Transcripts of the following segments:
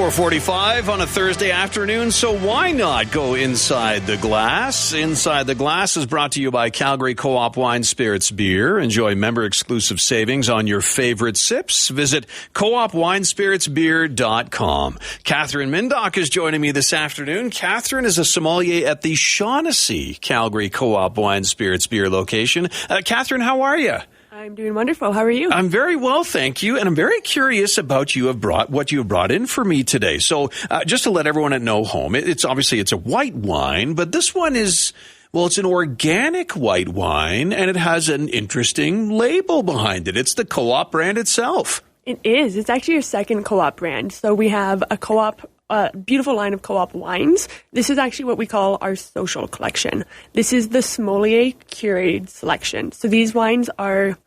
4:45 on a Thursday afternoon, so why not go inside the glass? Inside the Glass is brought to you by Calgary Co-op Wine Spirits Beer. Enjoy member-exclusive savings on your favorite sips. Visit coopwinespiritsbeer.com. Katherine Mindach is joining me this afternoon. Katherine is a sommelier at the Shaughnessy Calgary Co-op Wine Spirits Beer location. Katherine, how are you? I'm doing wonderful. How are you? I'm very well, thank you. And I'm very curious about what you have brought in for me today. So just to let everyone know home, it's a white wine, but this one is, well, it's an organic white wine, and it has an interesting label behind it. It's the Co-op brand itself. It is. It's actually your second Co-op brand. So we have a Co-op beautiful line of Co-op wines. This is actually what we call our social collection. This is the Sommelier curated selection. So these wines are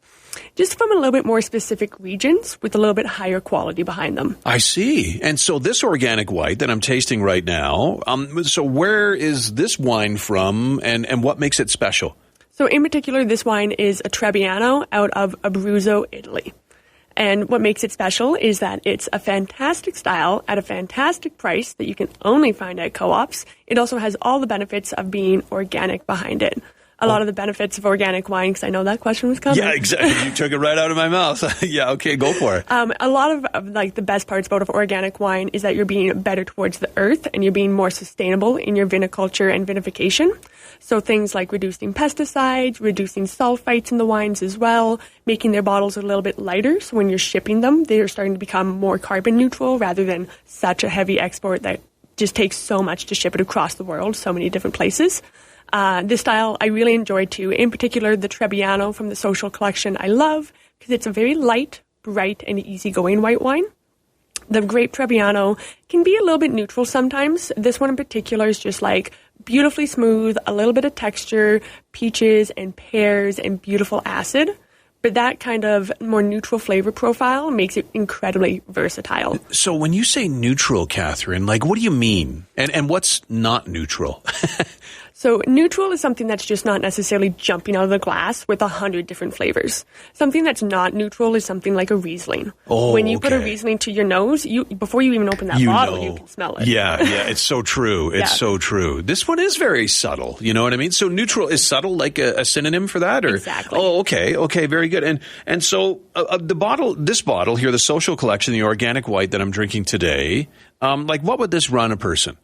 just from a little bit more specific regions with a little bit higher quality behind them. I see. And so this organic white that I'm tasting right now, so where is this wine from, and what makes it special? So in particular, this wine is a Trebbiano out of Abruzzo, Italy. And what makes it special is that it's a fantastic style at a fantastic price that you can only find at co-ops. It also has all the benefits of being organic behind it. A lot of the benefits of organic wine, because I know that question was coming. Yeah, exactly. You took it right out of my mouth. Yeah, okay, go for it. A lot of the best parts about organic wine is that you're being better towards the earth and you're being more sustainable in your viniculture and vinification. So things like reducing pesticides, reducing sulfites in the wines as well, making their bottles a little bit lighter. So when you're shipping them, they're starting to become more carbon neutral rather than such a heavy export that just takes so much to ship it across the world, so many different places. This style I really enjoy too. In particular, the Trebbiano from the Social Collection I love because it's a very light, bright, and easygoing white wine. The grape Trebbiano can be a little bit neutral sometimes. This one in particular is just like beautifully smooth, a little bit of texture, peaches and pears and beautiful acid. But that kind of more neutral flavor profile makes it incredibly versatile. So when you say neutral, Katherine, what do you mean? And what's not neutral? So neutral is something that's just not necessarily jumping out of the glass with 100 different flavors. Something that's not neutral is something like a Riesling. Oh, when you put a Riesling to your nose, before you even open that bottle, you can smell it. Yeah, it's so true. It's so true. This one is very subtle. You know what I mean? So neutral is subtle, like a synonym for that? Or? Exactly. Oh, okay, very good. And so this bottle here, the Social Collection, the organic white that I'm drinking today, what would this run a person?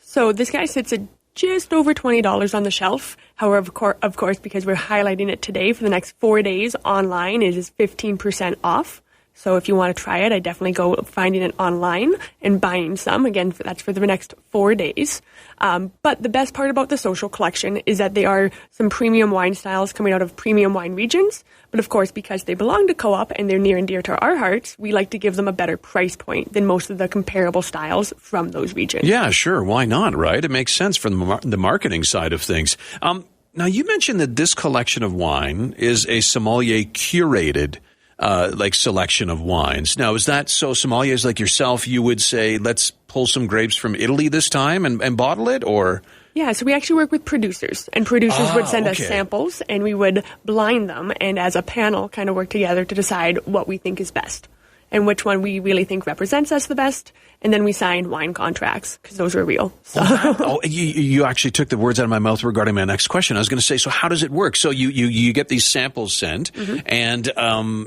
So this guy sits at just over $20 on the shelf. However, of course, because we're highlighting it today for the next 4 days online, it is 15% off. So if you want to try it, I definitely go finding it online and buying some. Again, that's for the next 4 days. But the best part about the Social Collection is that they are some premium wine styles coming out of premium wine regions. But of course, because they belong to Co-op and they're near and dear to our hearts, we like to give them a better price point than most of the comparable styles from those regions. Yeah, sure. Why not, right? It makes sense from the marketing side of things. Now, you mentioned that this collection of wine is a sommelier curated selection of wines. Now, is that so sommeliers like yourself, you would say, let's pull some grapes from Italy this time and bottle it, or? Yeah, so we actually work with producers, and producers would send us samples, and we would blind them, and as a panel kind of work together to decide what we think is best and which one we really think represents us the best. And then we signed wine contracts because those are real. So. You actually took the words out of my mouth regarding my next question. I was going to say, so how does it work? So you get these samples sent, and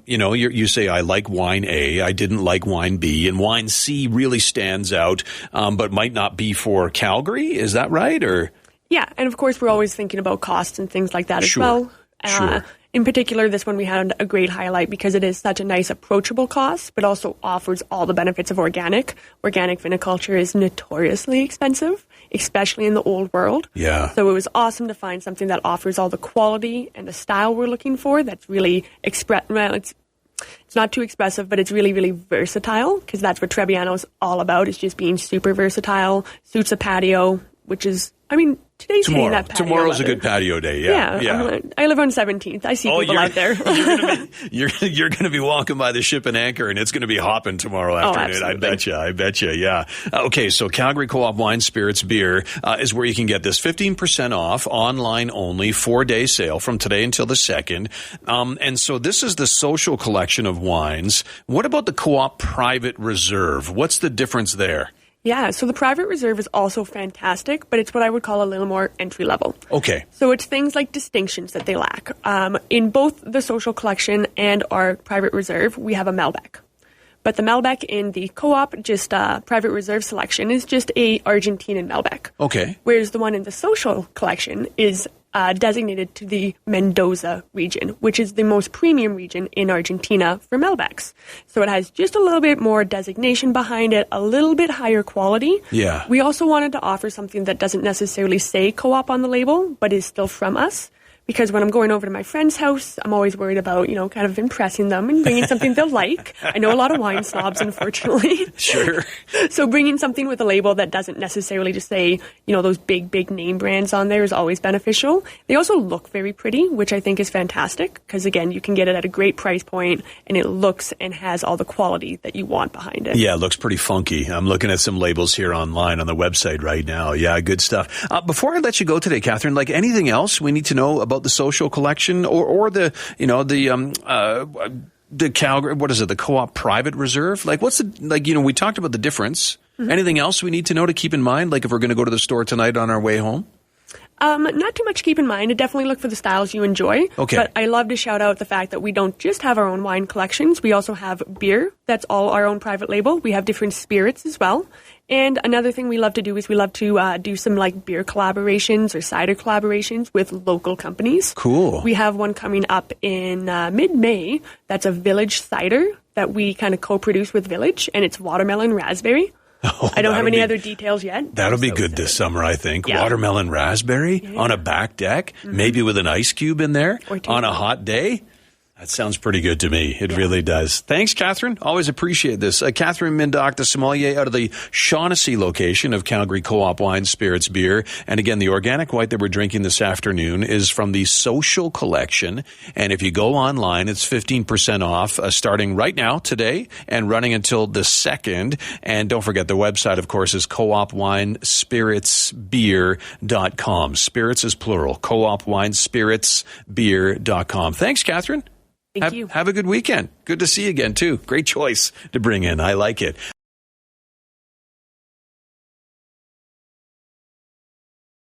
you say, I like wine A, I didn't like wine B, and wine C really stands out, but might not be for Calgary. Is that right? Or yeah, and of course we're always thinking about costs and things like that as well. Sure. In particular, this one we had a great highlight because it is such a nice, approachable cost, but also offers all the benefits of organic. Organic viniculture is notoriously expensive, especially in the old world. Yeah. So it was awesome to find something that offers all the quality and the style we're looking for. That's really it's not too expressive, but it's really, really versatile because that's what Trebbiano is all about. It's just being super versatile, suits a patio, which is, today's hitting that patio Tomorrow's weather. a good patio day. Yeah. I live on 17th. I see people out there. You're going to be walking by the Ship and Anchor, and it's going to be hopping tomorrow afternoon. Absolutely. I bet you. Yeah. Okay, so Calgary Co-op Wine, Spirits, Beer is where you can get this 15% off, online only, 4-day sale from today until the 2nd. And so this is the social collection of wines. What about the Co-op Private Reserve? What's the difference there? Yeah, so the Private Reserve is also fantastic, but it's what I would call a little more entry level. Okay. So it's things like distinctions that they lack. In both the Social Collection and our Private Reserve, we have a Malbec. But the Malbec in the Co-op, just Private Reserve selection, is just a Argentinian Malbec. Okay. Whereas the one in the Social Collection is designated to the Mendoza region, which is the most premium region in Argentina for Malbecs. So it has just a little bit more designation behind it, a little bit higher quality. Yeah. We also wanted to offer something that doesn't necessarily say Co-op on the label, but is still from us. Because when I'm going over to my friend's house, I'm always worried about, kind of impressing them and bringing something they'll like. I know a lot of wine snobs, unfortunately. Sure. So bringing something with a label that doesn't necessarily just say, those big name brands on there is always beneficial. They also look very pretty, which I think is fantastic. Because, again, you can get it at a great price point, and it looks and has all the quality that you want behind it. Yeah, it looks pretty funky. I'm looking at some labels here online on the website right now. Yeah, good stuff. Before I let you go today, Catherine, anything else we need to know about the social collection or the Calgary, what is it, the Co-op Private Reserve? What's the, we talked about the difference. Mm-hmm. Anything else we need to know to keep in mind, if we're going to go to the store tonight on our way home? Not too much to keep in mind. Definitely look for the styles you enjoy. Okay. But I love to shout out the fact that we don't just have our own wine collections. We also have beer. That's all our own private label. We have different spirits as well. And another thing we love to do is we love to do some beer collaborations or cider collaborations with local companies. Cool. We have one coming up in mid-May. That's a Village cider that we kind of co-produce with Village, and it's watermelon raspberry. Oh, I don't have any other details yet. That'll be good this summer, I think. Yeah. Watermelon raspberry on a back deck, maybe with an ice cube in there on a hot day. That sounds pretty good to me. It really does. Thanks, Catherine. Always appreciate this. Katherine Mindach, the sommelier out of the Shaughnessy location of Calgary Co-op Wine, Spirits, Beer. And again, the organic white that we're drinking this afternoon is from the Social Collection. And if you go online, it's 15% off starting right now, today, and running until the 2nd. And don't forget, the website, of course, is coopwinespiritsbeer.com. Spirits is plural. coopwinespiritsbeer.com. Thanks, Catherine. Thank you. Have a good weekend. Good to see you again, too. Great choice to bring in. I like it.